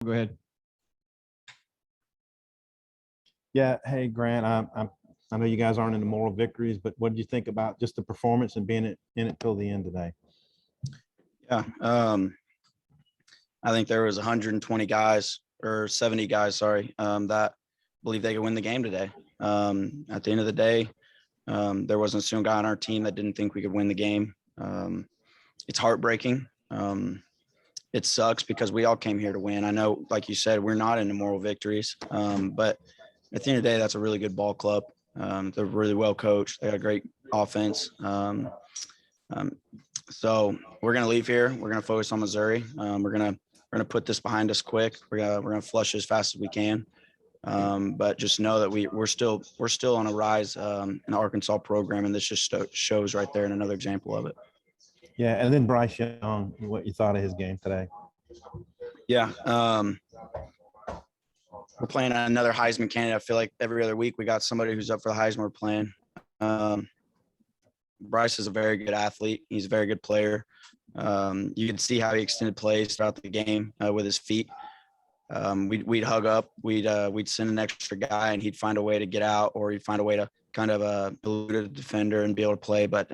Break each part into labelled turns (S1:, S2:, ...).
S1: Go ahead.
S2: Yeah. Hey, Grant, I know you guys aren't in the moral victories, but what did you think about just the performance and being in it till the end today?
S3: Yeah. I think there was 120 guys or 70 guys, sorry, that believe they could win the game today. At the end of the day, there wasn't a single guy on our team that didn't think we could win the game. It's heartbreaking. It sucks because we all came here to win. I know, like you said, we're not into moral victories, but at the end of the day, that's a really good ball club. They're really well coached. They got a great offense. So we're gonna leave here. We're gonna focus on Missouri. We're gonna put this behind us quick. We're gonna flush as fast as we can. But just know that we're still on a rise in the Arkansas program, and this just shows right there and another example of it.
S2: Yeah. And then Bryce Young, what you thought of his game today?
S3: Yeah. We're playing another Heisman candidate. I feel like every other week we got somebody who's up for the Heisman we're playing. Bryce is a very good athlete. He's a very good player. You can see how he extended plays throughout the game with his feet. We'd hug up. We'd send an extra guy, and he'd find a way to get out, or he'd find a way to kind of elude a defender and be able to play. But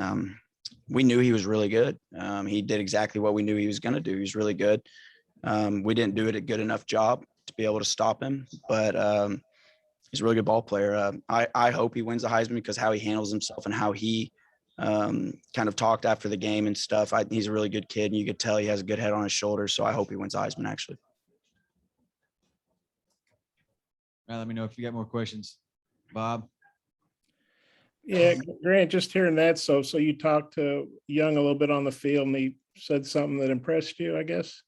S3: we knew he was really good. He did exactly what we knew he was going to do. He was really good. We didn't do it a good enough job to be able to stop him, but he's a really good ball player. I hope he wins the Heisman because how he handles himself and how he kind of talked after the game and stuff. He's a really good kid, and you could tell he has a good head on his shoulders. So I hope he wins the Heisman, actually.
S1: All right, let me know if you got more questions. Bob?
S4: Yeah, Grant, just hearing that. So you talked to Young a little bit on the field, and he said something that impressed you, I guess?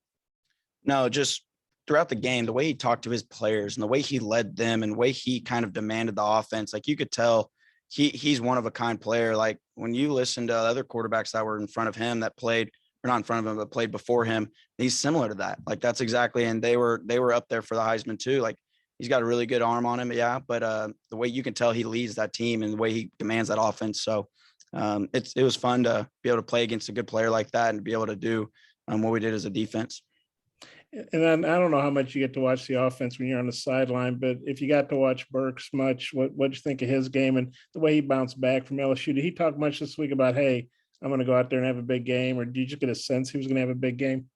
S3: No, just throughout the game, the way he talked to his players and the way he led them and the way he kind of demanded the offense, like you could tell he's one of a kind player. Like when you listen to other quarterbacks that were in front of him that played, or not in front of him, but played before him, he's similar to that. Like that's exactly, and they were up there for the Heisman too. Like he's got a really good arm on him. Yeah. But the way you can tell he leads that team and the way he demands that offense. So it was fun to be able to play against a good player like that and to be able to do what we did as a defense.
S4: And then I don't know how much you get to watch the offense when you're on the sideline, but if you got to watch Burks much, what'd you think of his game and the way he bounced back from LSU? Did he talk much this week about, hey, I'm going to go out there and have a big game, or did you just get a sense he was going to have a big game?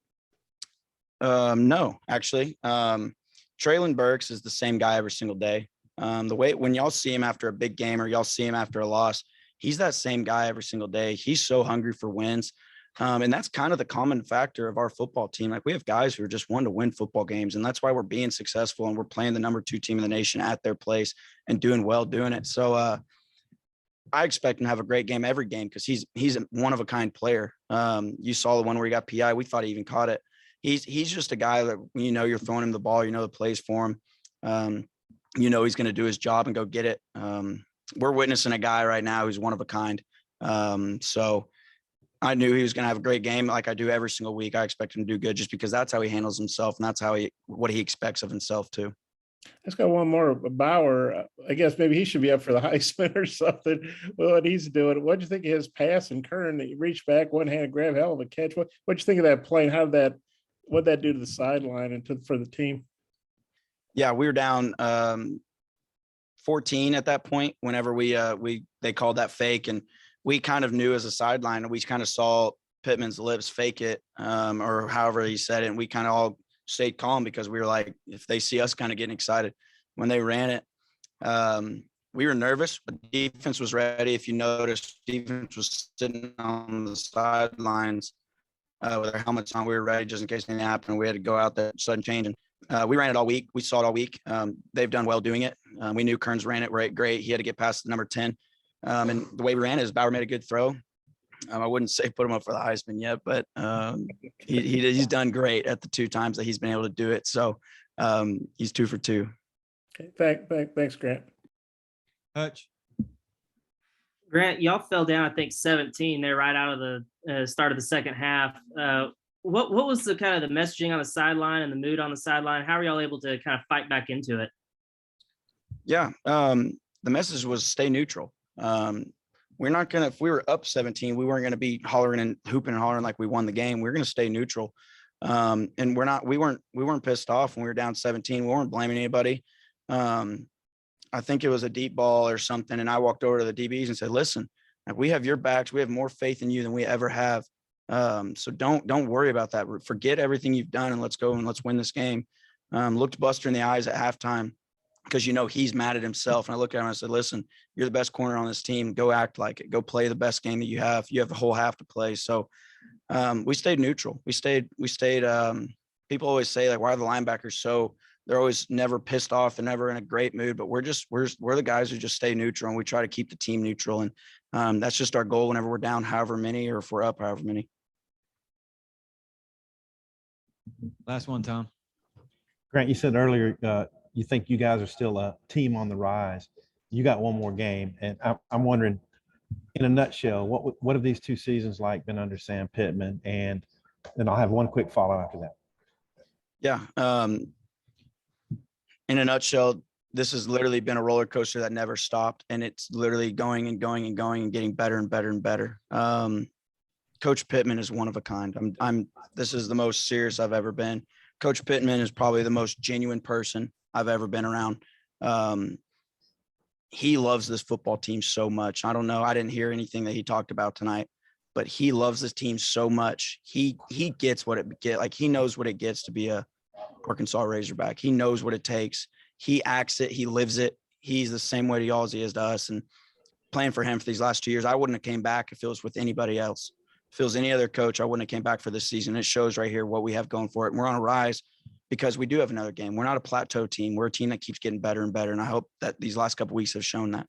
S3: No, actually. Traylon Burks is the same guy every single day. The way when y'all see him after a big game or y'all see him after a loss, he's that same guy every single day. He's so hungry for wins. And that's kind of the common factor of our football team. Like we have guys who are just want to win football games, and that's why we're being successful and we're playing the number 2 team in the nation at their place and doing well doing it. So I expect him to have a great game every game because he's a one of a kind player. You saw the one where he got PI. We thought he even caught it. He's just a guy that you're throwing him the ball, the plays for him. He's going to do his job and go get it. We're witnessing a guy right now who's one of a kind. So I knew he was going to have a great game like I do every single week. I expect him to do good just because that's how he handles himself and that's what he expects of himself too.
S4: Let's got one more. Bauer, I guess maybe he should be up for the Heisman or something. Well, what he's doing. What'd you think of his pass and Kern that you reached back, one-handed grab, hell of a catch? What'd you think of that play and what'd that do to the sideline and for the team?
S3: Yeah, we were down 14 at that point whenever they called that fake, and we kind of knew as a sideline, and we kind of saw Pittman's lips fake it, or however he said it, and we kind of all stayed calm because we were like, if they see us kind of getting excited when they ran it, we were nervous, but defense was ready. If you noticed, defense was sitting on the sidelines with our helmets on. We were ready just in case anything happened. We had to go out there, sudden change, and we ran it all week. We saw it all week. They've done well doing it. We knew Kearns ran it great. He had to get past the number 10. And the way we ran it is Bauer made a good throw. I wouldn't say put him up for the Heisman yet, but he's done great at the 2 times that he's been able to do it. So he's 2 for 2.
S4: Okay, thanks, Grant.
S1: Hutch?
S5: Grant, y'all fell down, I think 17 there right out of the start of the second half. What was the kind of the messaging on the sideline and the mood on the sideline? How are y'all able to kind of fight back into it?
S3: Yeah, the message was stay neutral. We're not going to, if we were up 17, we weren't going to be hollering and hooping and hollering like we won the game. We're going to stay neutral. And we weren't pissed off when we were down 17. We weren't blaming anybody. I think it was a deep ball or something. And I walked over to the DBs and said, listen, like, we have your backs. We have more faith in you than we ever have. So don't worry about that. Forget everything you've done and let's go and let's win this game. Looked Buster in the eyes at halftime because, he's mad at himself. And I looked at him and I said, listen, you're the best corner on this team. Go act like it. Go play the best game that you have. You have the whole half to play. So we stayed neutral. We stayed, people always say, like, why are the linebackers so, they're always never pissed off and never in a great mood, but we're the guys who just stay neutral and we try to keep the team neutral. And that's just our goal whenever we're down however many, or if we're up however many.
S1: Last one, Tom.
S2: Grant, you said earlier, you think you guys are still a team on the rise. You got one more game, and I'm wondering, in a nutshell, what have these 2 seasons like been under Sam Pittman? And then I'll have one quick follow after that.
S3: Yeah. In a nutshell, this has literally been a roller coaster that never stopped, and it's literally going and going and going and getting better and better and better. Coach Pittman is one of a kind. This is the most serious I've ever been. Coach Pittman is probably the most genuine person I've ever been around. He loves this football team so much. I don't know. I didn't hear anything that he talked about tonight, but he loves this team so much. He gets what it gets. Like, he knows what it gets to be a Arkansas Razorback. He knows what it takes. He acts it. He lives it. He's the same way to y'all as he is to us. And playing for him for these last 2 years, I wouldn't have came back if it was with anybody else. If it was any other coach, I wouldn't have came back for this season. It shows right here what we have going for it. And we're on a rise because we do have another game. We're not a plateau team. We're a team that keeps getting better and better. And I hope that these last couple of weeks have shown that.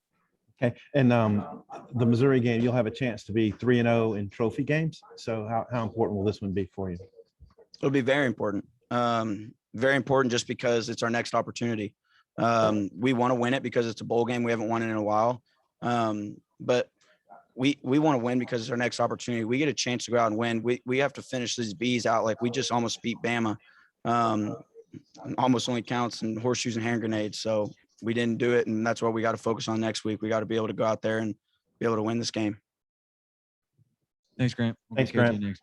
S2: Okay. And the Missouri game, you'll have a chance to be 3-0 in trophy games. So how important will this one be for you?
S3: It'll be very important. Very important just because it's our next opportunity. We want to win it because it's a bowl game. We haven't won it in a while. But we want to win because it's our next opportunity. We get a chance to go out and win. We have to finish these Bs out. Like, we just almost beat Bama. Almost only counts in horseshoes and hand grenades. So we didn't do it. And that's what we got to focus on next week. We got to be able to go out there and be able to win this game.
S1: Thanks, Grant. We'll
S2: Thanks,
S1: catch you
S2: Grant.
S1: next.